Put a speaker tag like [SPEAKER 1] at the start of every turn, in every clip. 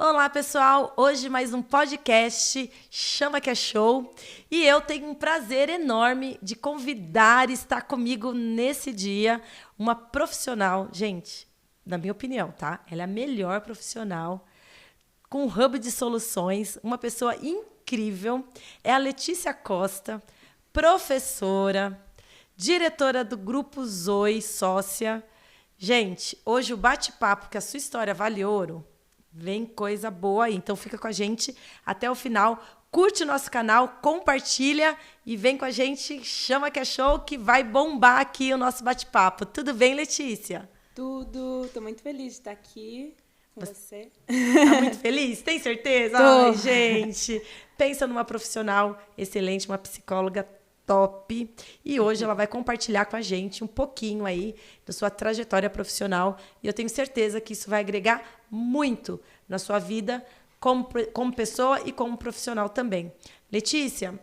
[SPEAKER 1] Olá, pessoal! Hoje mais um podcast Chama que é Show. E eu tenho um prazer enorme de convidar e estar comigo nesse dia uma profissional, gente, na minha opinião, tá? Ela é a melhor profissional com um hub de soluções, uma pessoa incrível. É a Letícia Costa, professora, diretora do Grupo Zoe, sócia. Gente, hoje o bate-papo que a sua história vale ouro. Vem coisa boa aí. Então fica com a gente até o final. Curte o nosso canal, compartilha e vem com a gente. Chama que é show que vai bombar aqui o nosso bate-papo. Tudo bem, Letícia?
[SPEAKER 2] Tudo. Tô muito feliz de estar aqui com você.
[SPEAKER 1] Tá muito feliz? Tem certeza?
[SPEAKER 2] Tô.
[SPEAKER 1] Ai, gente. Pensa numa profissional excelente, uma psicóloga top. E hoje ela vai compartilhar com a gente um pouquinho aí da sua trajetória profissional. E eu tenho certeza que isso vai agregar muito na sua vida como pessoa e como profissional também. Letícia,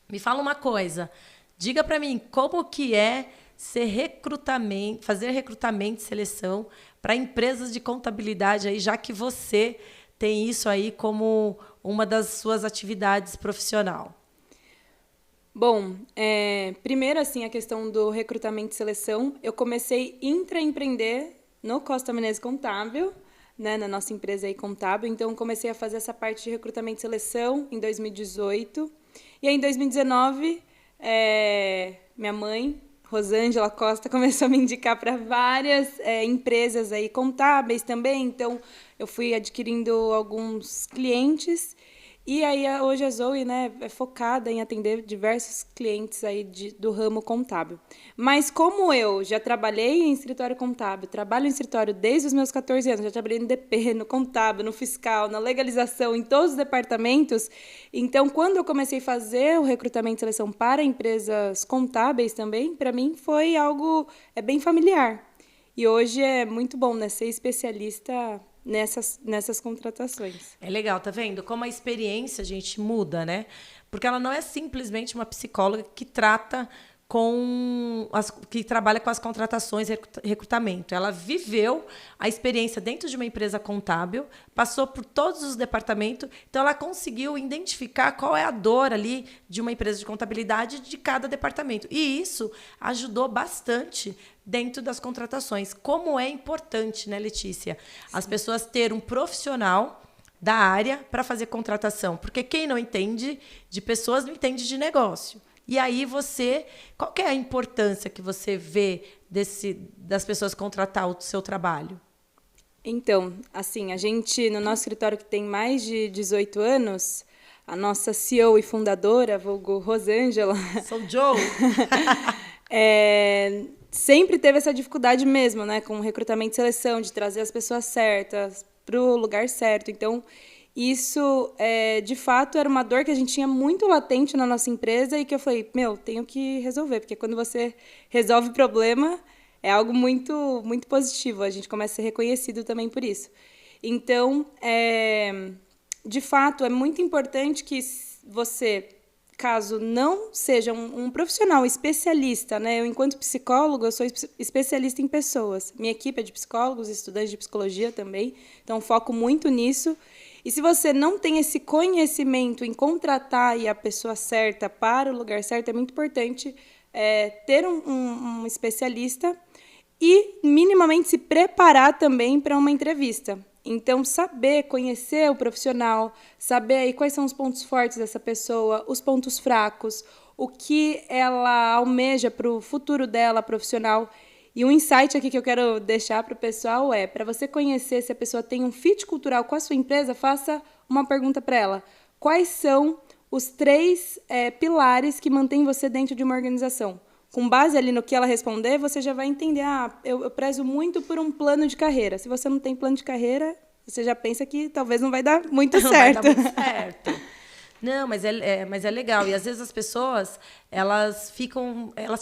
[SPEAKER 1] me fala uma coisa. Diga para mim como que é fazer recrutamento e seleção para empresas de contabilidade aí, já que você tem isso aí como uma das suas atividades profissional.
[SPEAKER 2] Bom, primeiro, assim, a questão do recrutamento e seleção. Eu comecei a intraempreender no Costa Menezes Contábil, né, na nossa empresa aí contábil. Então, comecei a fazer essa parte de recrutamento e seleção em 2018. E aí, em 2019, minha mãe, Rosângela Costa, começou a me indicar para várias empresas aí contábeis também. Então, eu fui adquirindo alguns clientes. E aí, hoje a Zoe, né, é focada em atender diversos clientes aí do ramo contábil. Mas como eu já trabalhei em escritório contábil, trabalho em escritório desde os meus 14 anos, já trabalhei no DP, no contábil, no fiscal, na legalização, em todos os departamentos. Então, quando eu comecei a fazer o recrutamento e seleção para empresas contábeis também, para mim foi algo bem familiar. E hoje é muito bom, né, ser especialista nessas contratações.
[SPEAKER 1] É legal, tá vendo? Como a experiência, gente, muda, né? Porque ela não é simplesmente uma psicóloga que que trabalha com as contratações e recrutamento. Ela viveu a experiência dentro de uma empresa contábil, passou por todos os departamentos, então ela conseguiu identificar qual é a dor ali de uma empresa de contabilidade de cada departamento. E isso ajudou bastante dentro das contratações. Como é importante, né, Letícia? As pessoas terem um profissional da área para fazer contratação. Porque quem não entende de pessoas não entende de negócio. E aí qual que é a importância que você vê das pessoas contratar o seu trabalho?
[SPEAKER 2] Então, assim, a gente, no nosso escritório que tem mais de 18 anos, a nossa CEO e fundadora, vulgo Rosângela,
[SPEAKER 1] Sou Joe.
[SPEAKER 2] sempre teve essa dificuldade mesmo, né, com recrutamento e seleção, de trazer as pessoas certas para o lugar certo. Então, isso, de fato, era uma dor que a gente tinha muito latente na nossa empresa e que eu falei, tenho que resolver, porque quando você resolve o problema, é algo muito, muito positivo. A gente começa a ser reconhecido também por isso. Então, de fato, é muito importante que você, caso não seja um profissional especialista, né? Eu, enquanto psicólogo, eu sou especialista em pessoas. Minha equipe é de psicólogos, estudantes de psicologia também, então foco muito nisso. E se você não tem esse conhecimento em contratar a pessoa certa para o lugar certo, é muito importante ter um especialista e minimamente se preparar também para uma entrevista. Então, saber, conhecer o profissional, saber aí quais são os pontos fortes dessa pessoa, os pontos fracos, o que ela almeja para o futuro dela profissional. E um insight aqui que eu quero deixar para o pessoal para você conhecer se a pessoa tem um fit cultural com a sua empresa, faça uma pergunta para ela. Quais são os 3 pilares que mantêm você dentro de uma organização? Com base ali no que ela responder, você já vai entender, eu prezo muito por um plano de carreira. Se você não tem plano de carreira, você já pensa que talvez não vai dar muito certo.
[SPEAKER 1] Não vai dar muito certo. Não, mas é legal. E às vezes as pessoas, elas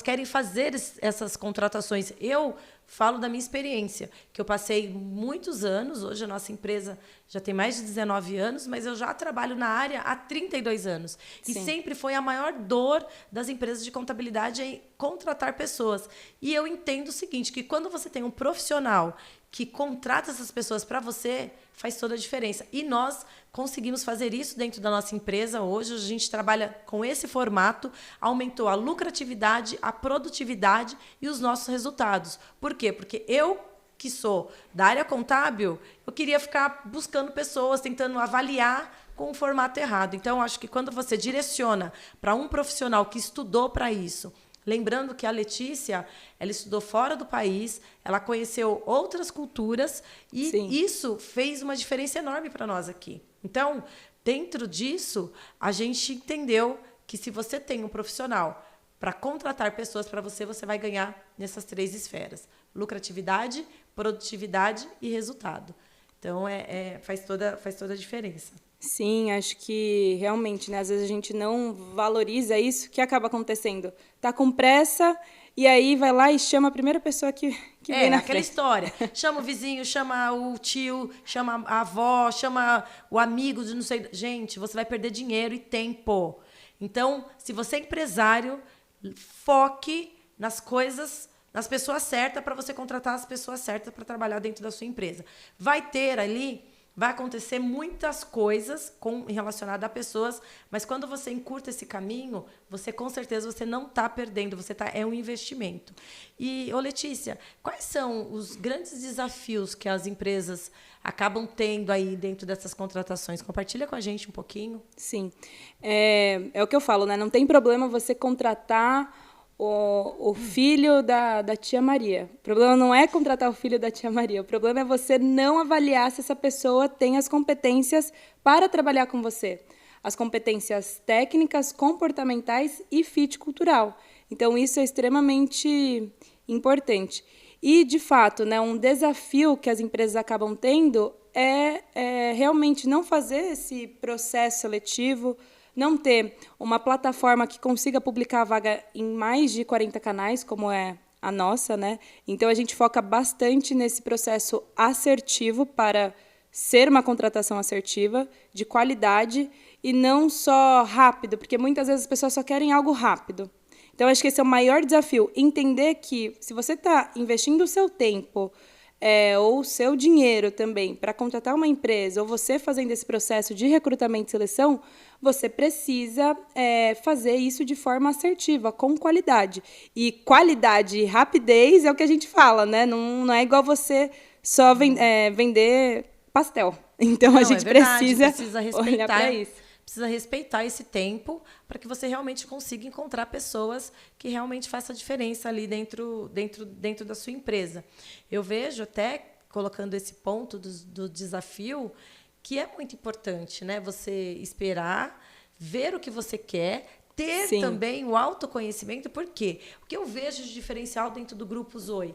[SPEAKER 1] querem fazer essas contratações. Eu falo da minha experiência, que eu passei muitos anos, hoje a nossa empresa já tem mais de 19 anos, mas eu já trabalho na área há 32 anos. E
[SPEAKER 2] Sim.
[SPEAKER 1] sempre foi a maior dor das empresas de contabilidade em contratar pessoas. E eu entendo o seguinte, que quando você tem um profissional que contrata essas pessoas para você, faz toda a diferença. E nós conseguimos fazer isso dentro da nossa empresa hoje. A gente trabalha com esse formato, aumentou a lucratividade, a produtividade e os nossos resultados. Por quê? Porque eu, que sou da área contábil, eu queria ficar buscando pessoas, tentando avaliar com um formato errado. Então, acho que quando você direciona para um profissional que estudou para isso, lembrando que a Letícia, ela estudou fora do país, ela conheceu outras culturas e
[SPEAKER 2] Sim.
[SPEAKER 1] isso fez uma diferença enorme para nós aqui. Então, dentro disso, a gente entendeu que se você tem um profissional para contratar pessoas para você, você vai ganhar nessas 3 esferas: lucratividade, produtividade e resultado. Então, faz toda a diferença.
[SPEAKER 2] Sim, acho que realmente, né, às vezes a gente não valoriza isso, o que acaba acontecendo? Tá com pressa e aí vai lá e chama a primeira pessoa que vem na
[SPEAKER 1] aquela
[SPEAKER 2] frente.
[SPEAKER 1] história. Chama o vizinho, chama o tio, chama a avó, chama o amigo de não sei... Gente, você vai perder dinheiro e tempo. Então, se você é empresário, foque nas coisas, nas pessoas certas para você contratar as pessoas certas para trabalhar dentro da sua empresa. Vai acontecer muitas coisas relacionadas a pessoas, mas quando você encurta esse caminho, você com certeza você não está perdendo, é um investimento. E, Letícia, quais são os grandes desafios que as empresas acabam tendo aí dentro dessas contratações? Compartilha com a gente um pouquinho.
[SPEAKER 2] Sim, é o que eu falo, né? Não tem problema você contratar o filho da tia Maria. O problema não é contratar o filho da tia Maria. O problema é você não avaliar se essa pessoa tem as competências para trabalhar com você. As competências técnicas, comportamentais e fit cultural. Então, isso é extremamente importante. E, de fato, né, um desafio que as empresas acabam tendo é realmente não fazer esse processo seletivo, não ter uma plataforma que consiga publicar a vaga em mais de 40 canais, como é a nossa, né? Então, a gente foca bastante nesse processo assertivo para ser uma contratação assertiva, de qualidade, e não só rápido, porque muitas vezes as pessoas só querem algo rápido. Então, acho que esse é o maior desafio, entender que se você está investindo o seu tempo, ou o seu dinheiro também para contratar uma empresa, ou você fazendo esse processo de recrutamento e seleção, você precisa fazer isso de forma assertiva, com qualidade. E qualidade e rapidez é o que a gente fala, né? Não é igual você só vender pastel. Então, a gente precisa olhar para isso.
[SPEAKER 1] Precisa respeitar esse tempo para que você realmente consiga encontrar pessoas que realmente façam a diferença ali dentro da sua empresa. Eu vejo até, colocando esse ponto do desafio, que é muito importante, né? Você esperar, ver o que você quer, ter
[SPEAKER 2] Sim.
[SPEAKER 1] também o autoconhecimento. Por quê? O que eu vejo de diferencial dentro do Grupo Zoe?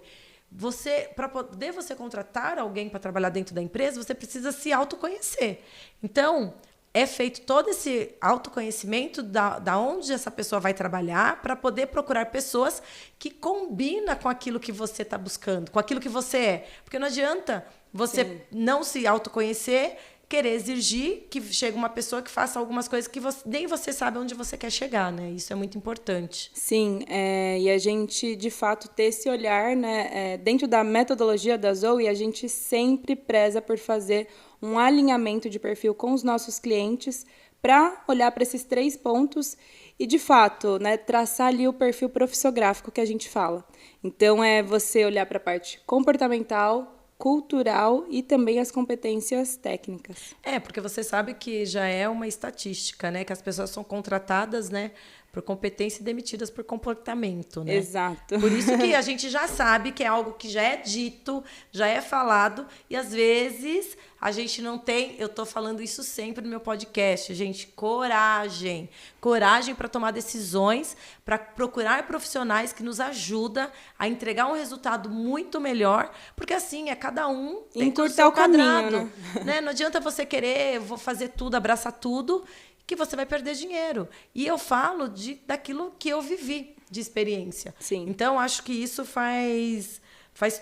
[SPEAKER 1] Para poder você contratar alguém para trabalhar dentro da empresa, você precisa se autoconhecer. Então, é feito todo esse autoconhecimento da onde essa pessoa vai trabalhar para poder procurar pessoas que combinam com aquilo que você está buscando, com aquilo que você é. Porque não adianta você
[SPEAKER 2] Sim.
[SPEAKER 1] não se autoconhecer, querer exigir que chegue uma pessoa que faça algumas coisas que nem você sabe onde você quer chegar, né? Isso é muito importante.
[SPEAKER 2] Sim, e a gente, de fato, ter esse olhar, né? Dentro da metodologia da Zoe, a gente sempre preza por fazer um alinhamento de perfil com os nossos clientes para olhar para esses 3 pontos e, de fato, né, traçar ali o perfil profissográfico que a gente fala. Então, é você olhar para a parte comportamental, cultural e também as competências técnicas.
[SPEAKER 1] Porque você sabe que já é uma estatística, né? Que as pessoas são contratadas, né, por competência e demitidas por comportamento, né?
[SPEAKER 2] Exato.
[SPEAKER 1] Por isso que a gente já sabe que é algo que já é dito, já é falado, e às vezes a gente não tem... Eu estou falando isso sempre no meu podcast, gente. Coragem. Coragem para tomar decisões, para procurar profissionais que nos ajudam a entregar um resultado muito melhor, porque assim, cada um tem o seu quadrado. Né? Não adianta você querer, vou fazer tudo, abraçar tudo, que você vai perder dinheiro. E eu falo daquilo que eu vivi de experiência.
[SPEAKER 2] Sim.
[SPEAKER 1] Então, acho que isso faz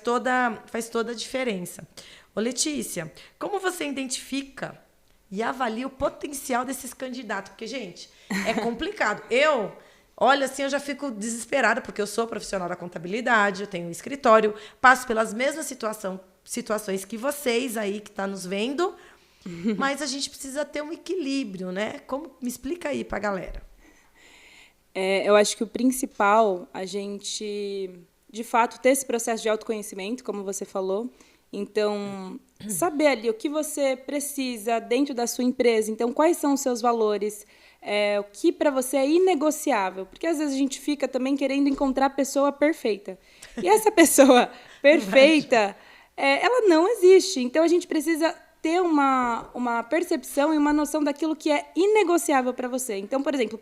[SPEAKER 1] toda a diferença. Ô, Letícia, como você identifica e avalia o potencial desses candidatos? Porque, gente, é complicado. Olha, assim, eu já fico desesperada, porque eu sou profissional da contabilidade, eu tenho um escritório, passo pelas mesmas situações situações que vocês aí que estão nos vendo, mas a gente precisa ter um equilíbrio, né? Me explica aí para a galera.
[SPEAKER 2] Eu acho que o principal, a gente, de fato, ter esse processo de autoconhecimento, como você falou. Então, saber ali o que você precisa dentro da sua empresa. Então, quais são os seus valores? O que para você é inegociável? Porque, às vezes, a gente fica também querendo encontrar a pessoa perfeita. E essa pessoa perfeita, ela não existe. Então, a gente precisa ter uma percepção e uma noção daquilo que é inegociável para você. Então, por exemplo,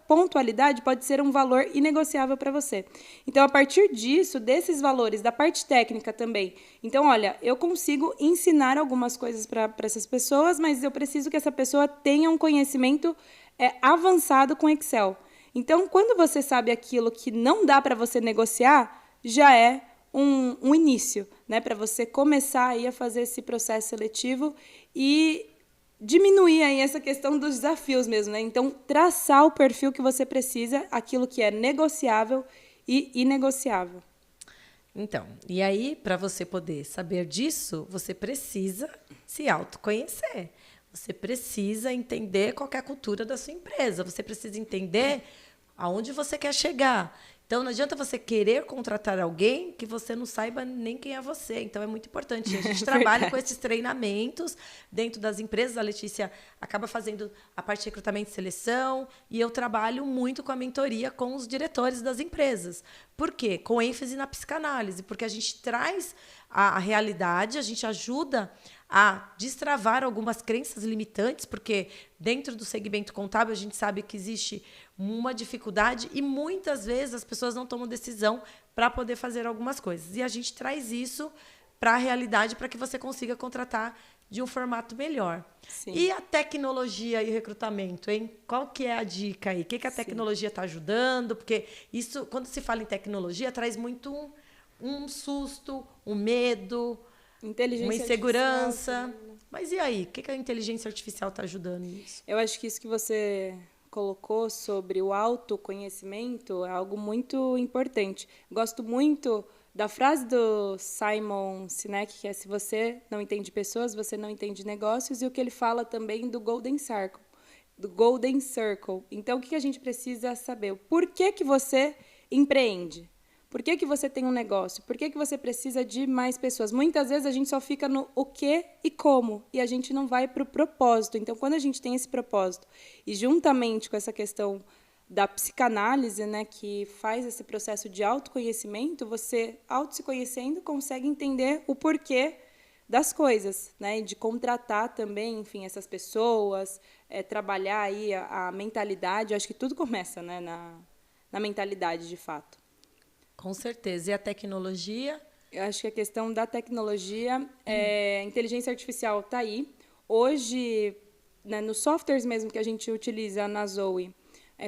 [SPEAKER 2] pontualidade pode ser um valor inegociável para você. Então, a partir disso, desses valores, da parte técnica também. Então, olha, eu consigo ensinar algumas coisas para essas pessoas, mas eu preciso que essa pessoa tenha um conhecimento avançado com Excel. Então, quando você sabe aquilo que não dá para você negociar, já é um início, né, para você começar aí a fazer esse processo seletivo e diminuir aí essa questão dos desafios mesmo, né? Então, traçar o perfil que você precisa, aquilo que é negociável e inegociável.
[SPEAKER 1] Então, e aí, para você poder saber disso, você precisa se autoconhecer. Você precisa entender qual é a cultura da sua empresa. Você precisa entender aonde você quer chegar. Então, não adianta você querer contratar alguém que você não saiba nem quem é você. Então, é muito importante. A gente trabalha com esses treinamentos dentro das empresas. A Letícia acaba fazendo a parte de recrutamento e seleção. E eu trabalho muito com a mentoria com os diretores das empresas. Por quê? Com ênfase na psicanálise. Porque a gente traz a realidade, a gente ajuda a destravar algumas crenças limitantes, porque dentro do segmento contábil a gente sabe que existe uma dificuldade e muitas vezes as pessoas não tomam decisão para poder fazer algumas coisas. E a gente traz isso para a realidade para que você consiga contratar de um formato melhor.
[SPEAKER 2] Sim.
[SPEAKER 1] E a tecnologia e o recrutamento, hein? Qual que é a dica aí? O que a tecnologia está ajudando? Porque isso, quando se fala em tecnologia, traz muito um susto, um medo, uma insegurança. Mas e aí? O que a inteligência artificial está ajudando nisso?
[SPEAKER 2] Eu acho que isso que você colocou sobre o autoconhecimento é algo muito importante. Gosto muito da frase do Simon Sinek, que é: se você não entende pessoas, você não entende negócios, e o que ele fala também do Golden Circle. Então, o que a gente precisa saber? O porquê que você empreende? Por que você tem um negócio? Por que você precisa de mais pessoas? Muitas vezes a gente só fica no o que e como, e a gente não vai para o propósito. Então, quando a gente tem esse propósito, e juntamente com essa questão da psicanálise, né, que faz esse processo de autoconhecimento, você, auto se conhecendo, consegue entender o porquê das coisas, né, de contratar também, enfim, essas pessoas, trabalhar aí a mentalidade. Eu acho que tudo começa, né, na mentalidade, de fato.
[SPEAKER 1] Com certeza. E a tecnologia?
[SPEAKER 2] Eu acho que a questão da tecnologia, a inteligência artificial está aí. Hoje, né, nos softwares mesmo que a gente utiliza na Zoe,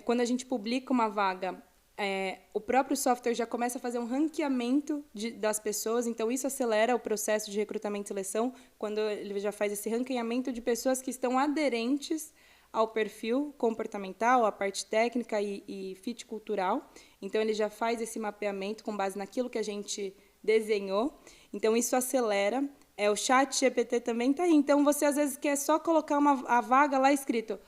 [SPEAKER 2] quando a gente publica uma vaga, o próprio software já começa a fazer um ranqueamento das pessoas. Então, isso acelera o processo de recrutamento e seleção, quando ele já faz esse ranqueamento de pessoas que estão aderentes ao perfil comportamental, à parte técnica e fit cultural. Então, ele já faz esse mapeamento com base naquilo que a gente desenhou. Então, isso acelera. O chat GPT também está aí. Então, você, às vezes, quer só colocar a vaga lá escrito: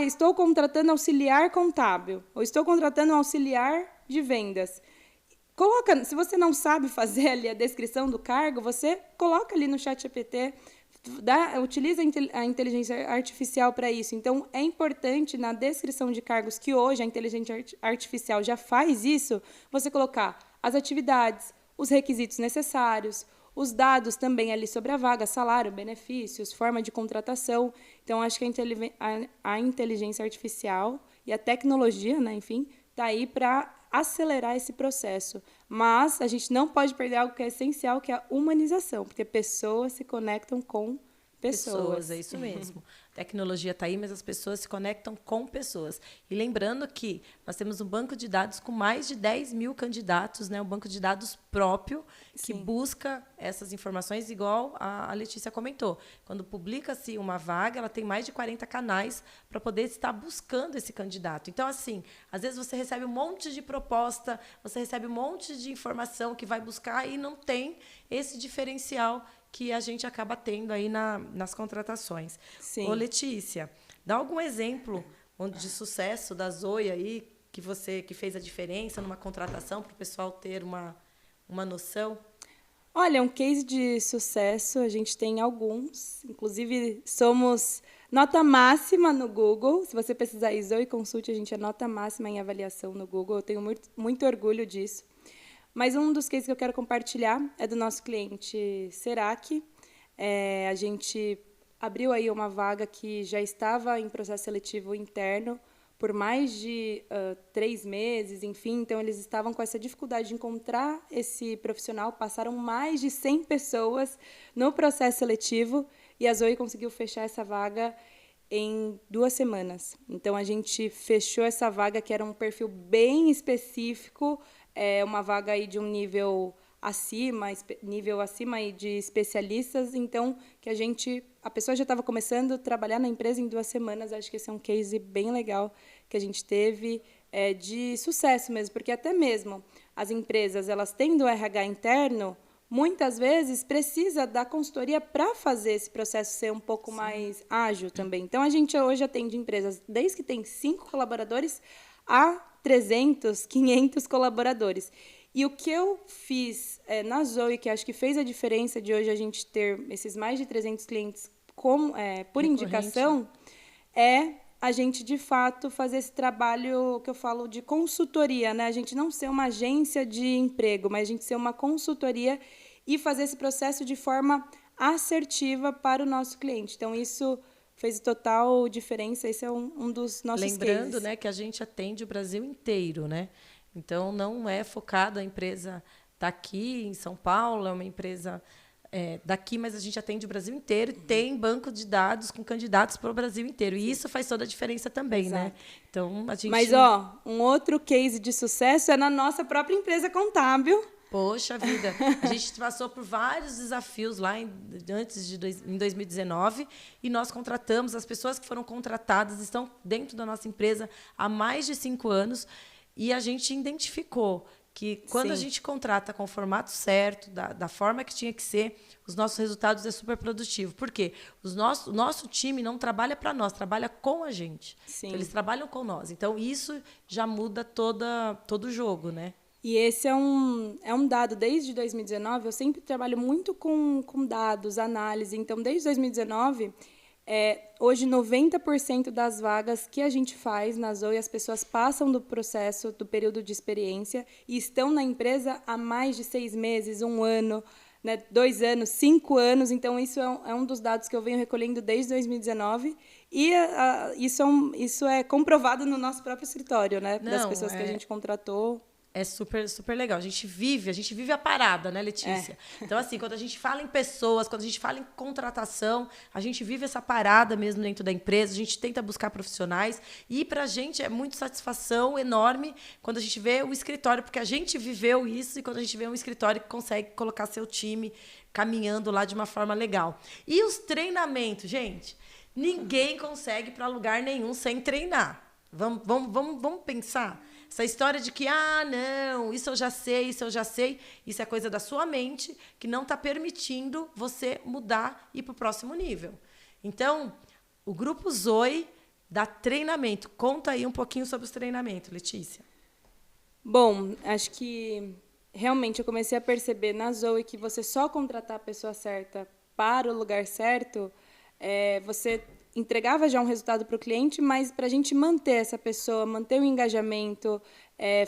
[SPEAKER 2] estou contratando auxiliar contábil, ou estou contratando um auxiliar de vendas. Coloca, se você não sabe fazer ali a descrição do cargo, você coloca ali no chat GPT, utiliza a inteligência artificial para isso. Então, é importante, na descrição de cargos, que hoje a inteligência artificial já faz isso, você colocar as atividades, os requisitos necessários, os dados também ali sobre a vaga, salário, benefícios, forma de contratação. Então, acho que a inteligência artificial e a tecnologia, né, enfim, está aí para acelerar esse processo. Mas a gente não pode perder algo que é essencial, que é a humanização, porque pessoas se conectam com pessoas.
[SPEAKER 1] É isso mesmo. A tecnologia está aí, mas as pessoas se conectam com pessoas. E lembrando que nós temos um banco de dados com mais de 10 mil candidatos, né? Um banco de dados próprio que
[SPEAKER 2] Sim.
[SPEAKER 1] busca essas informações, igual a Letícia comentou. Quando publica-se uma vaga, ela tem mais de 40 canais para poder estar buscando esse candidato. Então, assim, às vezes você recebe um monte de proposta, você recebe um monte de informação que vai buscar e não tem esse diferencial que a gente acaba tendo aí nas contratações.
[SPEAKER 2] Sim.
[SPEAKER 1] Ô, Letícia, dá algum exemplo de sucesso da Zoe aí, que fez a diferença numa contratação, para o pessoal ter uma noção?
[SPEAKER 2] Olha, um case de sucesso, a gente tem alguns. Inclusive, somos nota máxima no Google. Se você precisar de Zoe Consult, a gente é nota máxima em avaliação no Google. Eu tenho muito orgulho disso. Mas um dos cases que eu quero compartilhar é do nosso cliente Serac. A gente abriu aí uma vaga que já estava em processo seletivo interno por mais de 3 meses, enfim. Então, eles estavam com essa dificuldade de encontrar esse profissional. Passaram mais de 100 pessoas no processo seletivo e a Zoe conseguiu fechar essa vaga em 2 semanas. Então, a gente fechou essa vaga, que era um perfil bem específico, uma vaga aí de um nível acima aí de especialistas. Então, a pessoa já estava começando a trabalhar na empresa em 2 semanas. Acho que esse é um case bem legal que a gente teve de sucesso mesmo, porque até mesmo as empresas, elas tendo o RH interno, muitas vezes precisa da consultoria para fazer esse processo ser um pouco mais ágil também. Então, a gente hoje atende empresas desde que tem 5 colaboradores a 300, 500 colaboradores. E o que eu fiz na Zoe, que acho que fez a diferença de hoje a gente ter esses mais de 300 clientes por indicação, é a gente, de fato, fazer esse trabalho que eu falo de consultoria, né? A gente não ser uma agência de emprego, mas a gente ser uma consultoria e fazer esse processo de forma assertiva para o nosso cliente. Então, isso fez total diferença. Esse é um dos nossos
[SPEAKER 1] Lembrando,
[SPEAKER 2] cases.
[SPEAKER 1] Né, que a gente atende o Brasil inteiro, né? Então, não é focada a empresa daqui em São Paulo, é uma empresa daqui, mas a gente atende o Brasil inteiro e tem banco de dados com candidatos para o Brasil inteiro. E isso faz toda a diferença também,
[SPEAKER 2] Exato.
[SPEAKER 1] né? Então, a gente...
[SPEAKER 2] Mas, um outro case de sucesso é na nossa própria empresa contábil.
[SPEAKER 1] Poxa vida, a gente passou por vários desafios lá em 2019 e nós contratamos, as pessoas que foram contratadas estão dentro da nossa empresa há mais de 5 anos e a gente identificou que quando a gente contrata com o formato certo, da forma que tinha que ser, os nossos resultados é super produtivo. Por quê? O nosso time não trabalha para nós, trabalha com a gente. Então, eles trabalham com nós. Então, isso já muda todo o jogo, né?
[SPEAKER 2] E esse é um dado. Desde 2019, eu sempre trabalho muito com dados, análise. Então, desde 2019, hoje 90% das vagas que a gente faz na Zoe, as pessoas passam do processo, do período de experiência, e estão na empresa há mais de 6 meses, 1 ano, né, 2 anos, 5 anos. Então, isso é um dos dados que eu venho recolhendo desde 2019. E isso é comprovado no nosso próprio escritório, né, das pessoas que a gente contratou.
[SPEAKER 1] É super, super legal. A gente vive a parada, né, Letícia? Então, assim, quando a gente fala em pessoas, quando a gente fala em contratação, a gente vive essa parada mesmo dentro da empresa, a gente tenta buscar profissionais e para a gente é muito satisfação enorme quando a gente vê o escritório, porque a gente viveu isso e quando a gente vê um escritório que consegue colocar seu time caminhando lá de uma forma legal. E os treinamentos, gente, ninguém consegue ir para lugar nenhum sem treinar. Vamos pensar? Essa história de que, não, isso eu já sei, isso é coisa da sua mente que não está permitindo você mudar e ir para o próximo nível. Então, o Grupo Zoe dá treinamento. Conta aí um pouquinho sobre os treinamentos, Letícia.
[SPEAKER 2] Bom, acho que realmente eu comecei a perceber na Zoe que você só contratar a pessoa certa para o lugar certo, você entregava já um resultado para o cliente, mas para a gente manter essa pessoa, manter o engajamento,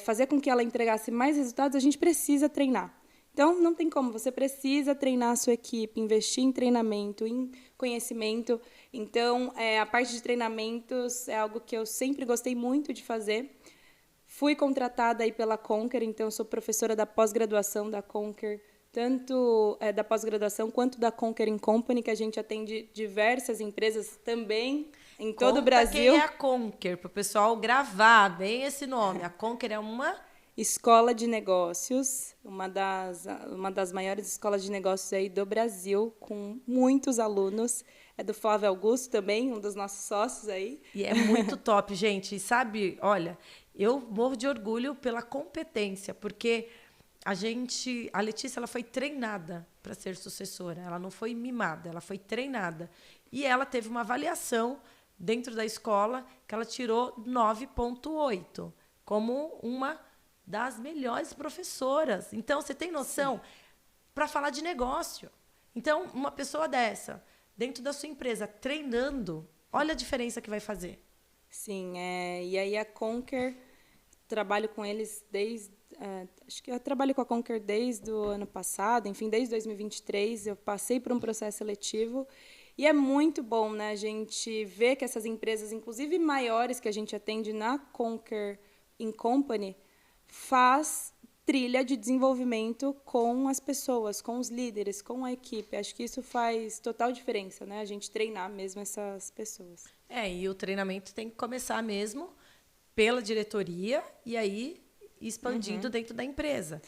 [SPEAKER 2] fazer com que ela entregasse mais resultados, a gente precisa treinar. Então, não tem como, você precisa treinar a sua equipe, investir em treinamento, em conhecimento. Então, a parte de treinamentos é algo que eu sempre gostei muito de fazer. Fui contratada aí pela Conquer, então eu sou professora da pós-graduação da Conquer, tanto da pós-graduação quanto da Conquer Company, que a gente atende diversas empresas também em todo o Brasil.
[SPEAKER 1] Quem é a Conquer, para o pessoal gravar bem esse nome. A Conquer é uma
[SPEAKER 2] escola de negócios, uma das maiores escolas de negócios aí do Brasil, com muitos alunos. É do Flávio Augusto também, um dos nossos sócios aí.
[SPEAKER 1] E é muito top, gente. E sabe, olha, eu morro de orgulho pela competência, porque a Letícia, ela foi treinada para ser sucessora. Ela não foi mimada, ela foi treinada. E ela teve uma avaliação dentro da escola que ela tirou 9,8, como uma das melhores professoras. Então, você tem noção? Para falar de negócio. Então, uma pessoa dessa, dentro da sua empresa, treinando, olha a diferença que vai fazer.
[SPEAKER 2] Sim, e aí a Conquer, trabalho com eles acho que eu trabalho com a Conquer desde o ano passado, enfim, desde 2023, eu passei por um processo seletivo e é muito bom, né, a gente ver que essas empresas, inclusive maiores que a gente atende na Conquer Company, faz trilha de desenvolvimento com as pessoas, com os líderes, com a equipe. Acho que isso faz total diferença, né? A gente treinar mesmo essas pessoas.
[SPEAKER 1] E o treinamento tem que começar mesmo pela diretoria e aí expandindo dentro da empresa.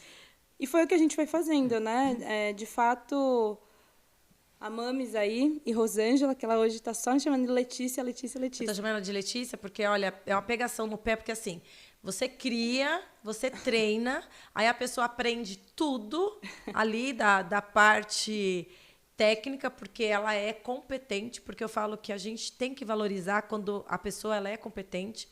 [SPEAKER 2] E foi o que a gente foi fazendo, né? De fato, a Mames aí e Rosângela, que ela hoje está só me chamando de Letícia.
[SPEAKER 1] Eu estou chamando ela de Letícia porque, olha, é uma pegação no pé, porque assim, você cria, você treina, aí a pessoa aprende tudo ali da parte técnica, porque ela é competente, porque eu falo que a gente tem que valorizar quando a pessoa ela é competente.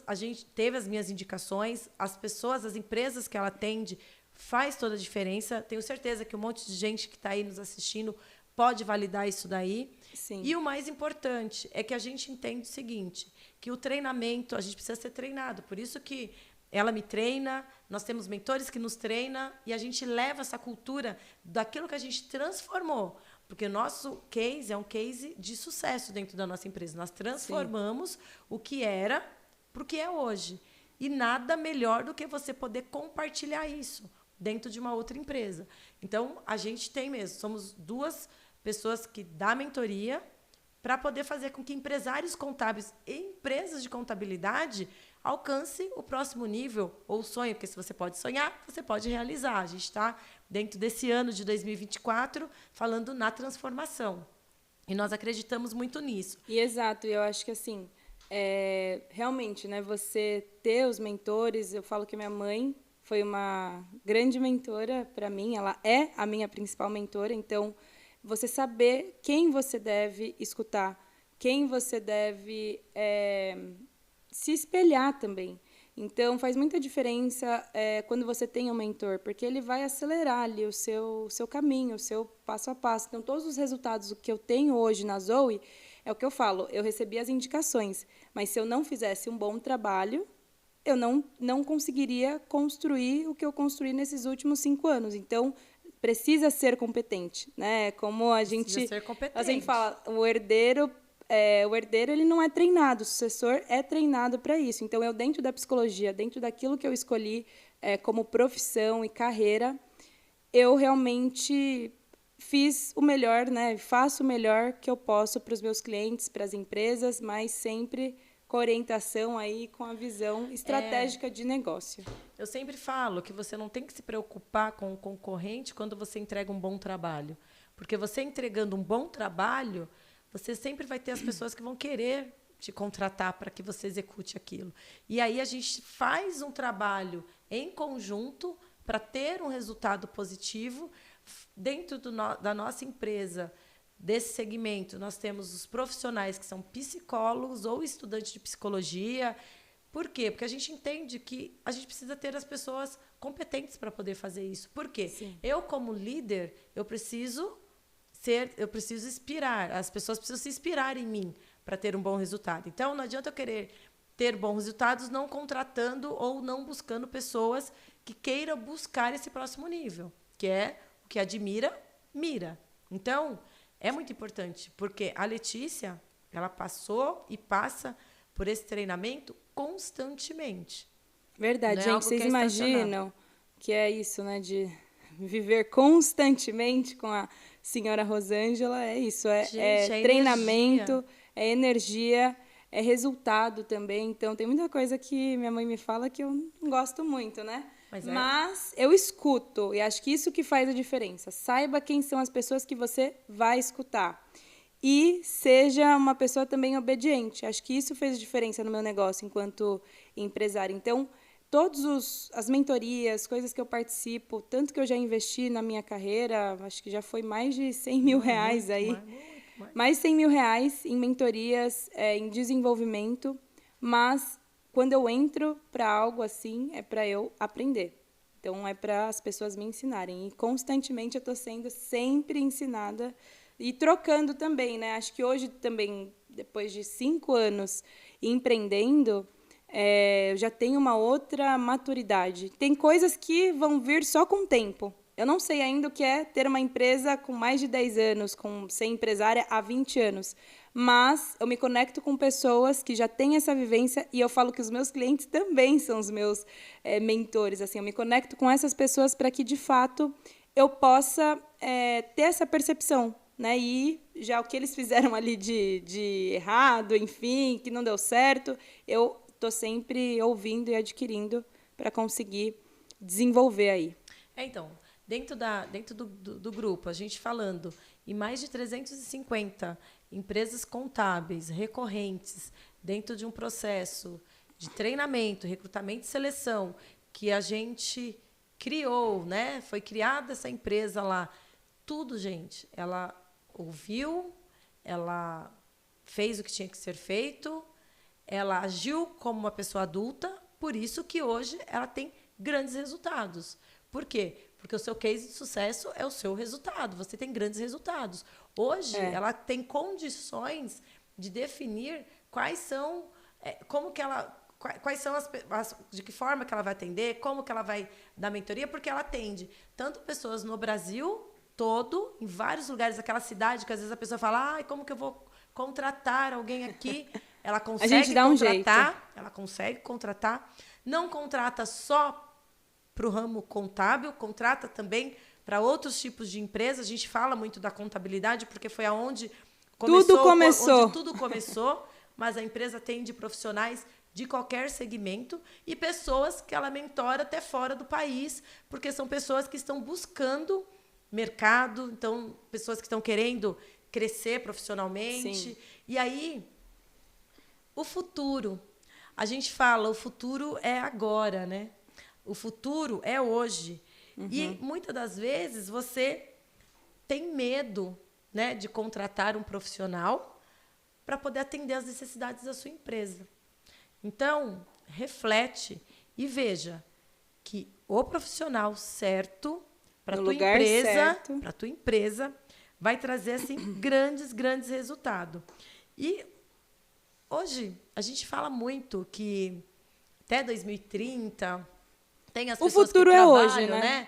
[SPEAKER 1] A gente teve as minhas indicações, as pessoas, as empresas que ela atende, faz toda a diferença. Tenho certeza que um monte de gente que está aí nos assistindo pode validar isso daí.
[SPEAKER 2] Sim.
[SPEAKER 1] E o mais importante é que a gente entende o seguinte, que o treinamento, a gente precisa ser treinado. Por isso que ela me treina, nós temos mentores que nos treinam e a gente leva essa cultura daquilo que a gente transformou. Porque o nosso case é um case de sucesso dentro da nossa empresa. Nós transformamos o que era para o que é hoje. E nada melhor do que você poder compartilhar isso dentro de uma outra empresa. Então, a gente tem mesmo, somos duas pessoas que dá mentoria para poder fazer com que empresários contábeis e empresas de contabilidade alcance o próximo nível ou sonho, porque se você pode sonhar, você pode realizar. A gente está dentro desse ano de 2024 falando na transformação. E nós acreditamos muito nisso.
[SPEAKER 2] E exato, eu acho que assim, realmente, né, você ter os mentores, eu falo que minha mãe foi uma grande mentora para mim, ela é a minha principal mentora, então você saber quem você deve escutar, quem você deve se espelhar também. Então, faz muita diferença quando você tem um mentor, porque ele vai acelerar ali o seu caminho, o seu passo a passo. Então, todos os resultados que eu tenho hoje na Zoe, é o que eu falo, eu recebi as indicações, mas se eu não fizesse um bom trabalho, eu não conseguiria construir o que eu construí nesses últimos 5 anos. Então, precisa ser competente, né? Como a gente fala, o herdeiro ele não é treinado, o sucessor é treinado para isso. Então, eu dentro da psicologia, dentro daquilo que eu escolhi como profissão e carreira, eu realmente fiz o melhor, né? Faço o melhor que eu posso para os meus clientes, para as empresas, mas sempre com a orientação aí, com a visão estratégica de negócio.
[SPEAKER 1] Eu sempre falo que você não tem que se preocupar com o concorrente quando você entrega um bom trabalho. Porque você entregando um bom trabalho, você sempre vai ter as pessoas que vão querer te contratar para que você execute aquilo. E aí a gente faz um trabalho em conjunto para ter um resultado positivo dentro da nossa empresa. Desse segmento, nós temos os profissionais que são psicólogos ou estudantes de psicologia. Por quê? Porque a gente entende que a gente precisa ter as pessoas competentes para poder fazer isso. Por quê?
[SPEAKER 2] Sim.
[SPEAKER 1] Eu, como líder, eu preciso inspirar. As pessoas precisam se inspirar em mim para ter um bom resultado. Então, não adianta eu querer ter bons resultados não contratando ou não buscando pessoas que queiram buscar esse próximo nível, que é o que admira, mira. Então, é muito importante, porque a Letícia, ela passou e passa por esse treinamento constantemente.
[SPEAKER 2] Verdade, gente. Vocês imaginam que é isso, né? De viver constantemente com a senhora Rosângela, é isso. É treinamento, é energia, é resultado também. Então, tem muita coisa que minha mãe me fala que eu não gosto muito, né? Mas eu escuto, e acho que isso que faz a diferença. Saiba quem são as pessoas que você vai escutar. E seja uma pessoa também obediente. Acho que isso fez diferença no meu negócio enquanto empresária. Então, as mentorias, coisas que eu participo, tanto que eu já investi na minha carreira, acho que já foi mais de 100 mil reais aí, mais de 100 mil reais em mentorias, em desenvolvimento, mas quando eu entro para algo assim, é para eu aprender. Então, é para as pessoas me ensinarem. E, constantemente, eu estou sendo sempre ensinada e trocando também, né? Acho que hoje também, depois de 5 anos empreendendo, eu já tenho uma outra maturidade. Tem coisas que vão vir só com o tempo. Eu não sei ainda o que é ter uma empresa com mais de 10 anos, ser empresária há 20 anos. Mas eu me conecto com pessoas que já têm essa vivência e eu falo que os meus clientes também são os meus mentores. Assim, eu me conecto com essas pessoas para que, de fato, eu possa ter essa percepção. Né? E já o que eles fizeram ali de errado, enfim, que não deu certo, eu estou sempre ouvindo e adquirindo para conseguir desenvolver aí.
[SPEAKER 1] Então, dentro do grupo, a gente falando em mais de 350 empresas contábeis recorrentes dentro de um processo de treinamento, recrutamento e seleção que a gente criou, né? Foi criada essa empresa lá. Tudo, gente, ela ouviu, ela fez o que tinha que ser feito, ela agiu como uma pessoa adulta, por isso que hoje ela tem grandes resultados. Por quê? Porque o seu case de sucesso é o seu resultado, você tem grandes resultados. Hoje, ela tem condições de definir quais são, quais são de que forma que ela vai atender, como que ela vai dar mentoria, porque ela atende tanto pessoas no Brasil todo, em vários lugares daquela cidade, que às vezes a pessoa fala, como que eu vou contratar alguém aqui? Ela consegue
[SPEAKER 2] a gente dá
[SPEAKER 1] contratar,
[SPEAKER 2] um jeito.
[SPEAKER 1] ela consegue contratar, não contrata só para o ramo contábil, contrata também para outros tipos de empresas. A gente fala muito da contabilidade, porque foi aonde tudo começou, mas a empresa atende profissionais de qualquer segmento e pessoas que ela mentora até fora do país, porque são pessoas que estão buscando mercado, então, pessoas que estão querendo crescer profissionalmente.
[SPEAKER 2] Sim.
[SPEAKER 1] E aí, o futuro. A gente fala, o futuro é agora, né? O futuro é hoje. Uhum. E, muitas das vezes, você tem medo, né, de contratar um profissional para poder atender às necessidades da sua empresa. Então, reflete e veja que o profissional certo para a tua empresa vai trazer assim grandes resultados. E hoje a gente fala muito que até 2030 tem as pessoas que trabalham,
[SPEAKER 2] hoje, né?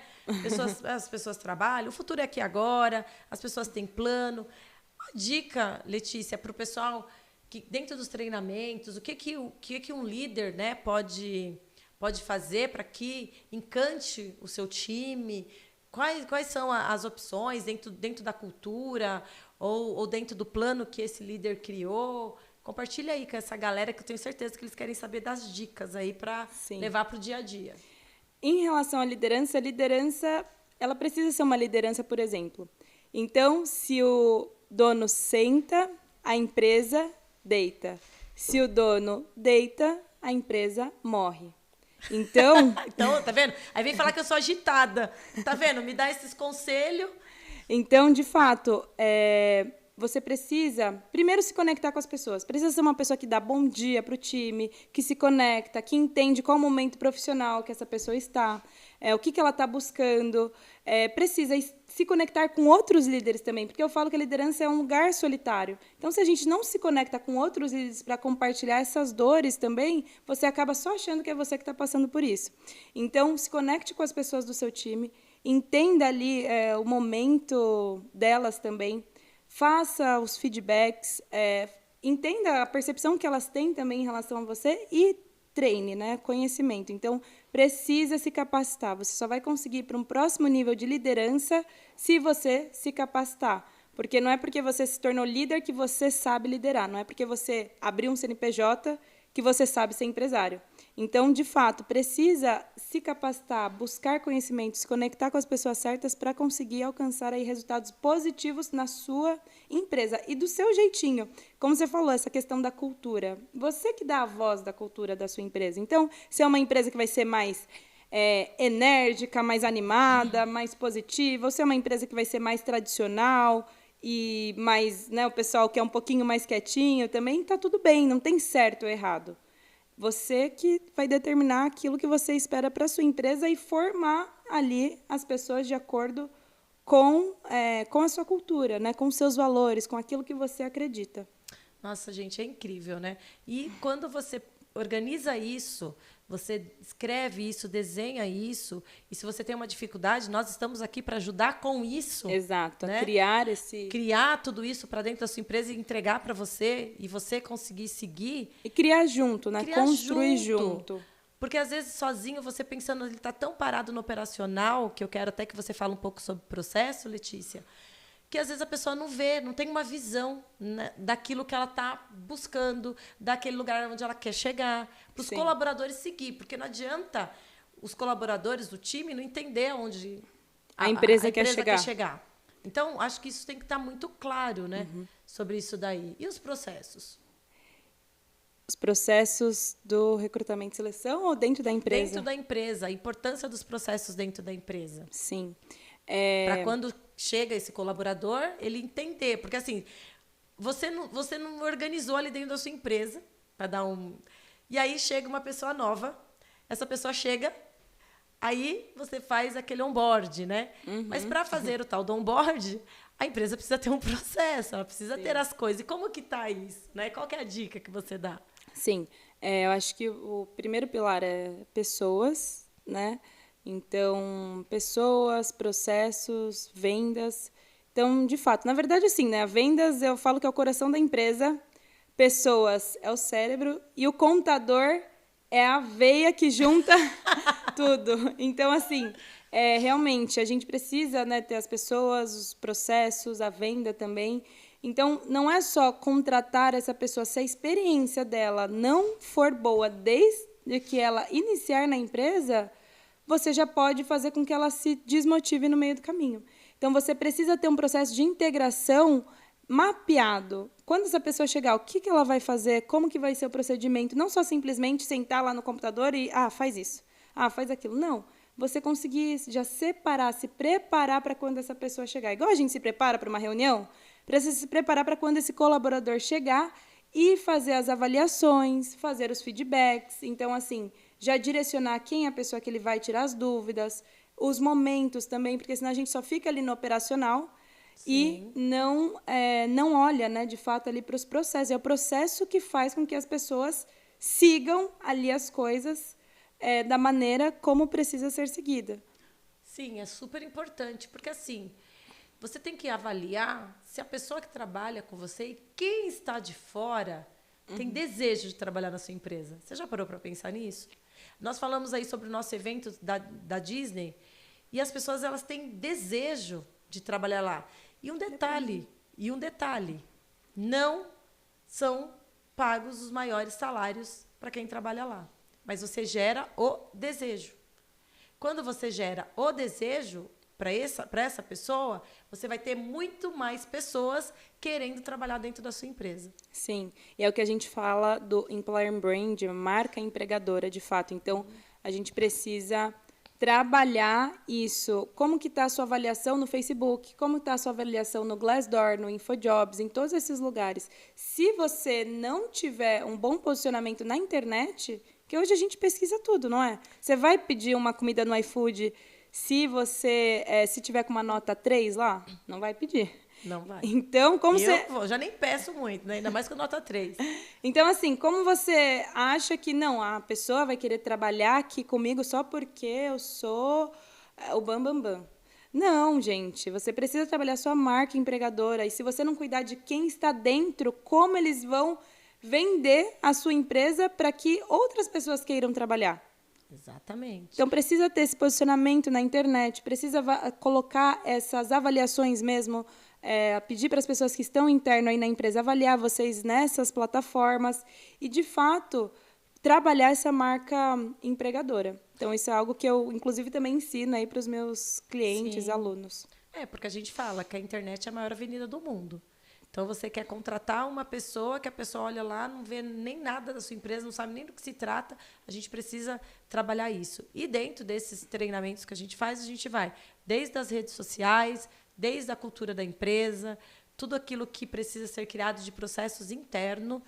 [SPEAKER 1] As pessoas trabalham, o futuro é aqui agora, as pessoas têm plano. Uma dica, Letícia, para o pessoal que dentro dos treinamentos, o que um líder, né, pode fazer para que encante o seu time? Quais são as opções dentro da cultura ou dentro do plano que esse líder criou? Compartilha aí com essa galera que eu tenho certeza que eles querem saber das dicas aí para levar para o dia a dia.
[SPEAKER 2] Em relação à liderança, ela precisa ser uma liderança, por exemplo. Então, se o dono senta, a empresa deita. Se o dono deita, a empresa morre. Então,
[SPEAKER 1] tá vendo? Aí vem falar que eu sou agitada. Tá vendo? Me dá esses conselhos.
[SPEAKER 2] Então, de fato, você precisa, primeiro, se conectar com as pessoas. Precisa ser uma pessoa que dá bom dia para o time, que se conecta, que entende qual o momento profissional que essa pessoa está, o que ela está buscando. Precisa se conectar com outros líderes também, porque eu falo que a liderança é um lugar solitário. Então, se a gente não se conecta com outros líderes para compartilhar essas dores também, você acaba só achando que é você que está passando por isso. Então, se conecte com as pessoas do seu time, entenda ali o momento delas também, faça os feedbacks, entenda a percepção que elas têm também em relação a você e treine, né? Conhecimento. Então, precisa se capacitar. Você só vai conseguir ir para um próximo nível de liderança se você se capacitar. Porque não é porque você se tornou líder que você sabe liderar. Não é porque você abriu um CNPJ que você sabe ser empresário. Então, de fato, precisa se capacitar, buscar conhecimento, se conectar com as pessoas certas para conseguir alcançar aí resultados positivos na sua empresa e do seu jeitinho. Como você falou, essa questão da cultura. Você que dá a voz da cultura da sua empresa. Então, se é uma empresa que vai ser mais enérgica, mais animada, mais positiva, ou se é uma empresa que vai ser mais tradicional e mais, né, o pessoal que é um pouquinho mais quietinho, também está tudo bem, não tem certo ou errado. Você que vai determinar aquilo que você espera para a sua empresa e formar ali as pessoas de acordo com a sua cultura, né? Com os seus valores, com aquilo que você acredita.
[SPEAKER 1] Nossa, gente, é incrível, né? E quando você organiza isso, você escreve isso, desenha isso, e se você tem uma dificuldade, nós estamos aqui para ajudar com isso.
[SPEAKER 2] Exato,
[SPEAKER 1] né? Criar tudo isso para dentro da sua empresa e entregar para você, e você conseguir seguir.
[SPEAKER 2] E criar junto, né? Construir junto.
[SPEAKER 1] Porque, às vezes, sozinho, você pensando, ele está tão parado no operacional, que eu quero até que você fale um pouco sobre o processo, Letícia, que às vezes a pessoa não vê, não tem uma visão, né, daquilo que ela está buscando, daquele lugar onde ela quer chegar, para os colaboradores seguir, porque não adianta os colaboradores do time não entender onde
[SPEAKER 2] a empresa quer
[SPEAKER 1] chegar. Então, acho que isso tem que estar muito claro, né, sobre isso daí. E os processos?
[SPEAKER 2] Os processos do recrutamento e seleção ou dentro da empresa?
[SPEAKER 1] Dentro da empresa, a importância dos processos dentro da empresa.
[SPEAKER 2] Sim.
[SPEAKER 1] Para quando chega esse colaborador, ele entender. Porque, assim, você não organizou ali dentro da sua empresa para dar um... E aí chega uma pessoa nova, essa pessoa chega, aí você faz aquele onboard, né? Mas para fazer o tal do onboard, a empresa precisa ter um processo, ela precisa ter as coisas. E como que está isso? Né? Qual que é a dica que você dá?
[SPEAKER 2] Sim, eu acho que o primeiro pilar é pessoas, né? Então, pessoas, processos, vendas. Então, de fato, na verdade, assim, né? Vendas, eu falo que é o coração da empresa, pessoas é o cérebro e o contador é a veia que junta tudo. Então, assim, realmente, a gente precisa, né, ter as pessoas, os processos, a venda também. Então, não é só contratar essa pessoa, se a experiência dela não for boa desde que ela iniciar na empresa, você já pode fazer com que ela se desmotive no meio do caminho. Então, você precisa ter um processo de integração mapeado. Quando essa pessoa chegar, o que ela vai fazer, como que vai ser o procedimento, não só simplesmente sentar lá no computador e, faz isso, faz aquilo. Não, você conseguir já separar, se preparar para quando essa pessoa chegar. Igual a gente se prepara para uma reunião, precisa se preparar para quando esse colaborador chegar e fazer as avaliações, fazer os feedbacks. Então, assim, já direcionar quem é a pessoa que ele vai tirar as dúvidas, os momentos também, porque senão a gente só fica ali no operacional e não olha, né, de fato, ali para os processos. É o processo que faz com que as pessoas sigam ali as coisas da maneira como precisa ser seguida.
[SPEAKER 1] Sim, é super importante, porque assim, você tem que avaliar se a pessoa que trabalha com você e quem está de fora tem desejo de trabalhar na sua empresa. Você já parou para pensar nisso? Nós falamos aí sobre o nosso evento da Disney e as pessoas elas têm desejo de trabalhar lá. E um detalhe, não são pagos os maiores salários para quem trabalha lá. Mas você gera o desejo. Quando você gera o desejo para essa pessoa, você vai ter muito mais pessoas querendo trabalhar dentro da sua empresa.
[SPEAKER 2] Sim, e é o que a gente fala do employer brand, marca empregadora, de fato. Então, a gente precisa trabalhar isso. Como que está a sua avaliação no Facebook? Como está a sua avaliação no Glassdoor, no InfoJobs, em todos esses lugares? Se você não tiver um bom posicionamento na internet, que hoje a gente pesquisa tudo, não é? Você vai pedir uma comida no iFood, se você se tiver com uma nota 3 lá, não vai pedir.
[SPEAKER 1] Não vai.
[SPEAKER 2] Então, como
[SPEAKER 1] eu já nem peço muito, né? Ainda mais com nota 3.
[SPEAKER 2] Então, assim, como você acha que não, a pessoa vai querer trabalhar aqui comigo só porque eu sou o bambambam? Bam, bam. Não, gente, você precisa trabalhar sua marca empregadora. E se você não cuidar de quem está dentro, como eles vão vender a sua empresa para que outras pessoas queiram trabalhar?
[SPEAKER 1] Exatamente.
[SPEAKER 2] Então, precisa ter esse posicionamento na internet, precisa colocar essas avaliações mesmo, pedir para as pessoas que estão interno aí na empresa avaliar vocês nessas plataformas e, de fato, trabalhar essa marca empregadora. Então, isso é algo que eu, inclusive, também ensino aí para os meus clientes,
[SPEAKER 1] Sim.
[SPEAKER 2] alunos.
[SPEAKER 1] Porque a gente fala que a internet é a maior avenida do mundo. Então, você quer contratar uma pessoa que a pessoa olha lá, não vê nem nada da sua empresa, não sabe nem do que se trata. A gente precisa trabalhar isso. E dentro desses treinamentos que a gente faz, a gente vai desde as redes sociais, desde a cultura da empresa, tudo aquilo que precisa ser criado de processos internos.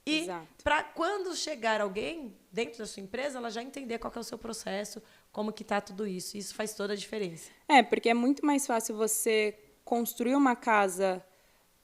[SPEAKER 1] E para quando chegar alguém dentro da sua empresa, ela já entender qual que é o seu processo, como que está tudo isso. Isso faz toda a diferença.
[SPEAKER 2] Porque é muito mais fácil você construir uma casa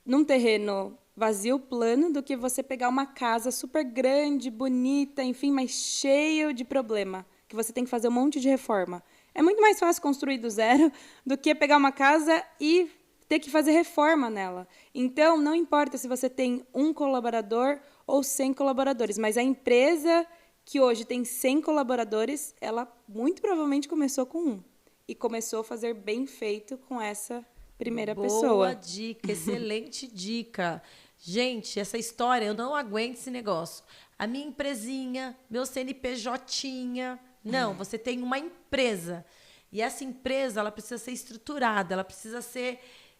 [SPEAKER 2] num terreno vazio, plano, do que você pegar uma casa super grande, bonita, enfim, mas cheio de problema, que você tem que fazer um monte de reforma. É muito mais fácil construir do zero do que pegar uma casa e ter que fazer reforma nela. Então, não importa se você tem um colaborador ou 100 colaboradores, mas a empresa que hoje tem 100 colaboradores, ela muito provavelmente começou com um. E começou a fazer bem feito com essa primeira pessoa.
[SPEAKER 1] Boa dica, excelente dica. Gente, essa história, eu não aguento esse negócio. A minha empresinha, meu CNPJ. Não, você tem uma empresa. E essa empresa, ela precisa ser estruturada, ela precisa ser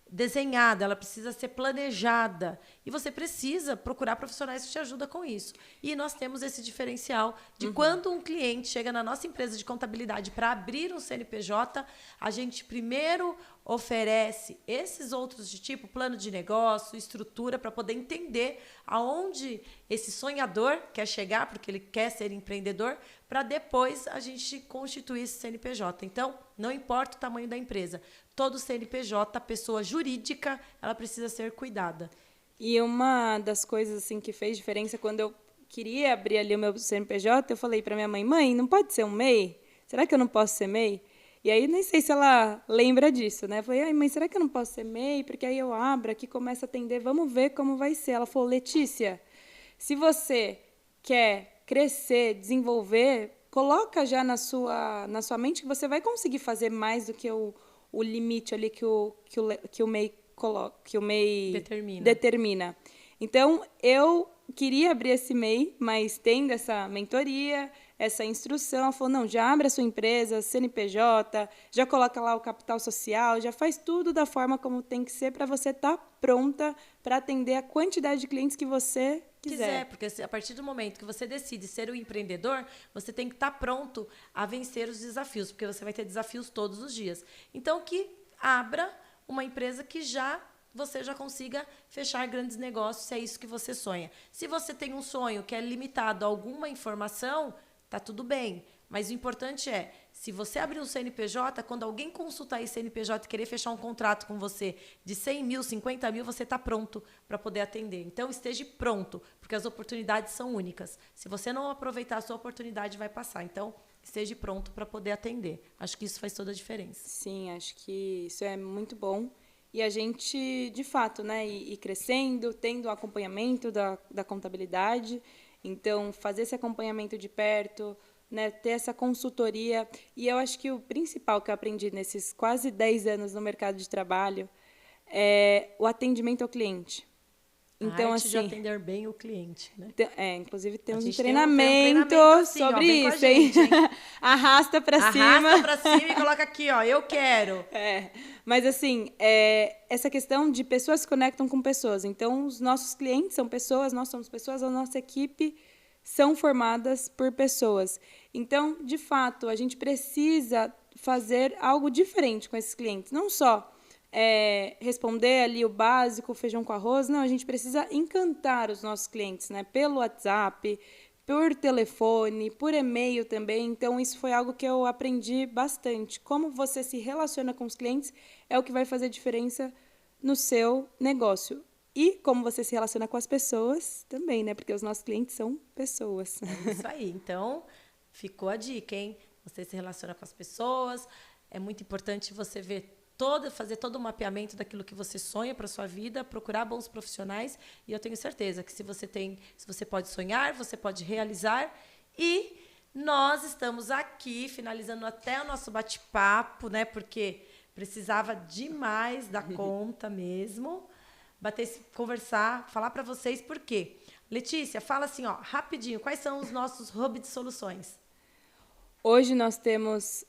[SPEAKER 1] desenhada, ela precisa ser planejada. E você precisa procurar profissionais que te ajudam com isso. E nós temos esse diferencial de quando um cliente chega na nossa empresa de contabilidade para abrir um CNPJ, a gente primeiro oferece esses outros de tipo plano de negócio, estrutura, para poder entender aonde esse sonhador quer chegar, porque ele quer ser empreendedor, para depois a gente constituir esse CNPJ. Então, não importa o tamanho da empresa, todo CNPJ, pessoa jurídica, ela precisa ser cuidada.
[SPEAKER 2] E uma das coisas assim que fez diferença quando eu queria abrir ali o meu CNPJ, eu falei para minha mãe: mãe, não pode ser um MEI? Será que eu não posso ser MEI? E aí nem sei se ela lembra disso, né? Eu falei: ai, mãe, será que eu não posso ser MEI? Porque aí eu abro aqui, começo a atender, vamos ver como vai ser. Ela falou: Letícia, se você quer crescer, desenvolver, coloca já na sua mente que você vai conseguir fazer mais do que o limite ali que o MEI coloca, que o MEI determina. Então, eu queria abrir esse MEI, mas tendo essa mentoria, essa instrução, ela falou: não, já abre a sua empresa, CNPJ, já coloca lá o capital social, já faz tudo da forma como tem que ser para você estar pronta para atender a quantidade de clientes que você quiser.
[SPEAKER 1] Porque a partir do momento que você decide ser um empreendedor, você tem que estar pronto a vencer os desafios, porque você vai ter desafios todos os dias. Então, que abra uma empresa que você já consiga fechar grandes negócios, se é isso que você sonha. Se você tem um sonho que é limitado a alguma informação, tá tudo bem. Mas o importante é, se você abrir um CNPJ, quando alguém consultar esse CNPJ e querer fechar um contrato com você de 100 mil, 50 mil, você está pronto para poder atender. Então, esteja pronto, porque as oportunidades são únicas. Se você não aproveitar a sua oportunidade, vai passar. Então, esteja pronto para poder atender. Acho que isso faz toda a diferença.
[SPEAKER 2] Sim, acho que isso é muito bom. E a gente, de fato, né, ir crescendo, tendo o acompanhamento da contabilidade. Então, fazer esse acompanhamento de perto, né, ter essa consultoria. E eu acho que o principal que eu aprendi nesses quase 10 anos no mercado de trabalho é o atendimento ao cliente.
[SPEAKER 1] Então, a arte de atender bem o cliente, né?
[SPEAKER 2] Inclusive temos um treinamento assim, sobre isso, hein? Arrasta para cima.
[SPEAKER 1] Arrasta para cima e coloca aqui, ó, eu quero.
[SPEAKER 2] Mas assim, essa questão de pessoas se conectam com pessoas. Então, os nossos clientes são pessoas, nós somos pessoas, a nossa equipe são formadas por pessoas. Então, de fato, a gente precisa fazer algo diferente com esses clientes. Não só responder ali o básico, feijão com arroz. Não, a gente precisa encantar os nossos clientes, né? Pelo WhatsApp, por telefone, por e-mail também. Então, isso foi algo que eu aprendi bastante. Como você se relaciona com os clientes é o que vai fazer diferença no seu negócio. E como você se relaciona com as pessoas também, né? Porque os nossos clientes são pessoas.
[SPEAKER 1] É isso aí. Então, ficou a dica, hein? Você se relaciona com as pessoas. É muito importante você fazer todo o mapeamento daquilo que você sonha para sua vida, procurar bons profissionais. E eu tenho certeza que se você pode sonhar, você pode realizar. E nós estamos aqui, finalizando até o nosso bate-papo, né? Porque precisava demais da conta mesmo. Conversar, falar para vocês por quê. Letícia, fala assim, ó, rapidinho, quais são os nossos hubs de soluções?
[SPEAKER 2] Hoje nós temos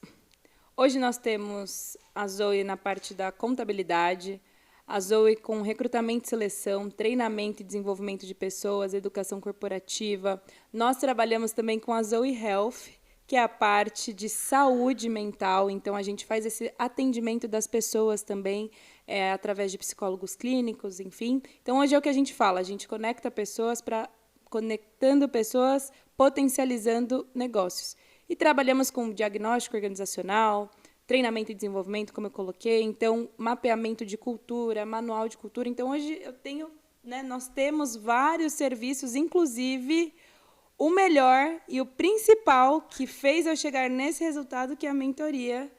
[SPEAKER 2] a Zoe na parte da contabilidade, a Zoe com recrutamento e seleção, treinamento e desenvolvimento de pessoas, educação corporativa. Nós trabalhamos também com a Zoe Health, que é a parte de saúde mental. Então, a gente faz esse atendimento das pessoas também, através de psicólogos clínicos, enfim. Então, hoje é o que a gente fala, a gente conectando pessoas, potencializando negócios. E trabalhamos com diagnóstico organizacional, treinamento e desenvolvimento, como eu coloquei, então, mapeamento de cultura, manual de cultura. Então, hoje nós temos vários serviços, inclusive o melhor e o principal que fez eu chegar nesse resultado, que é a mentoria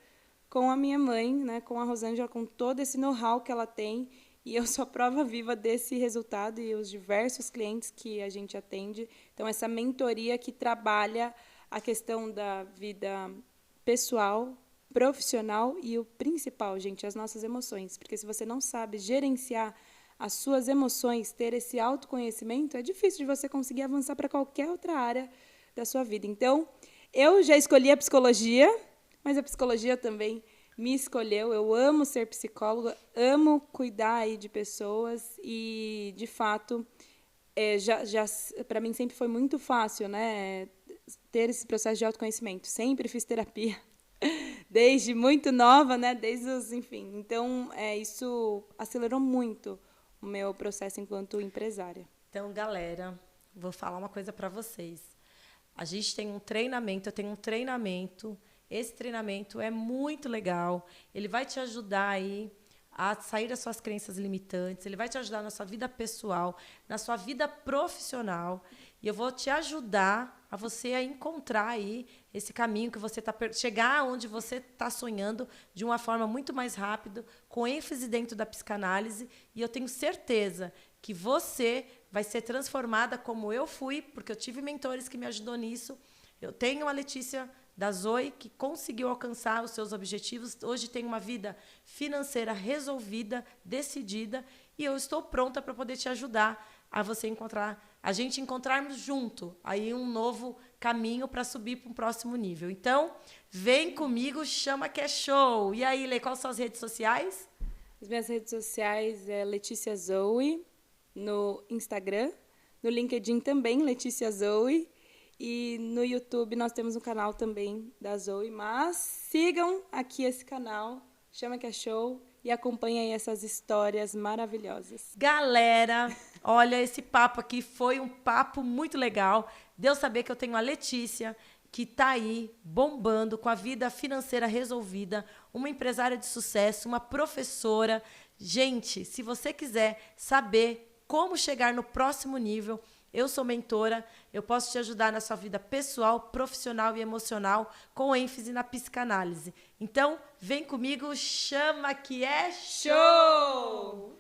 [SPEAKER 2] com a minha mãe, né, com a Rosângela, com todo esse know-how que ela tem. E eu sou prova viva desse resultado e os diversos clientes que a gente atende. Então, essa mentoria que trabalha a questão da vida pessoal, profissional e o principal, gente, as nossas emoções. Porque se você não sabe gerenciar as suas emoções, ter esse autoconhecimento, é difícil de você conseguir avançar para qualquer outra área da sua vida. Então, eu já escolhi a psicologia, mas a psicologia também me escolheu. Eu amo ser psicóloga, amo cuidar aí de pessoas e, de fato, para mim sempre foi muito fácil, né, ter esse processo de autoconhecimento. Sempre fiz terapia, desde muito nova, né, enfim. Então, isso acelerou muito o meu processo enquanto empresária.
[SPEAKER 1] Então, galera, vou falar uma coisa para vocês. A gente tem um treinamento, eu tenho um treinamento. Esse treinamento é muito legal. Ele vai te ajudar aí a sair das suas crenças limitantes. Ele vai te ajudar na sua vida pessoal, na sua vida profissional. E eu vou te ajudar a você a encontrar aí esse caminho que você está... Chegar onde você está sonhando de uma forma muito mais rápida, com ênfase dentro da psicanálise. E eu tenho certeza que você vai ser transformada como eu fui, porque eu tive mentores que me ajudou nisso. Eu tenho a Letícia da Zoe, que conseguiu alcançar os seus objetivos. Hoje tem uma vida financeira resolvida, decidida, e eu estou pronta para poder te ajudar a você encontrar, a gente encontrarmos junto aí um novo caminho para subir para um próximo nível. Então, vem comigo, chama que é show. E aí, Lê, quais são as redes sociais?
[SPEAKER 2] As minhas redes sociais é Letícia Zoe, no Instagram, no LinkedIn também, Letícia Zoe, e no YouTube nós temos um canal também da Zoe, mas sigam aqui esse canal, chama que é show, e acompanhem essas histórias maravilhosas.
[SPEAKER 1] Galera, olha, esse papo aqui foi um papo muito legal. Deu saber que eu tenho a Letícia, que está aí bombando, com a vida financeira resolvida, uma empresária de sucesso, uma professora. Gente, se você quiser saber como chegar no próximo nível, eu sou mentora, eu posso te ajudar na sua vida pessoal, profissional e emocional, com ênfase na psicanálise. Então, vem comigo, chama que é show!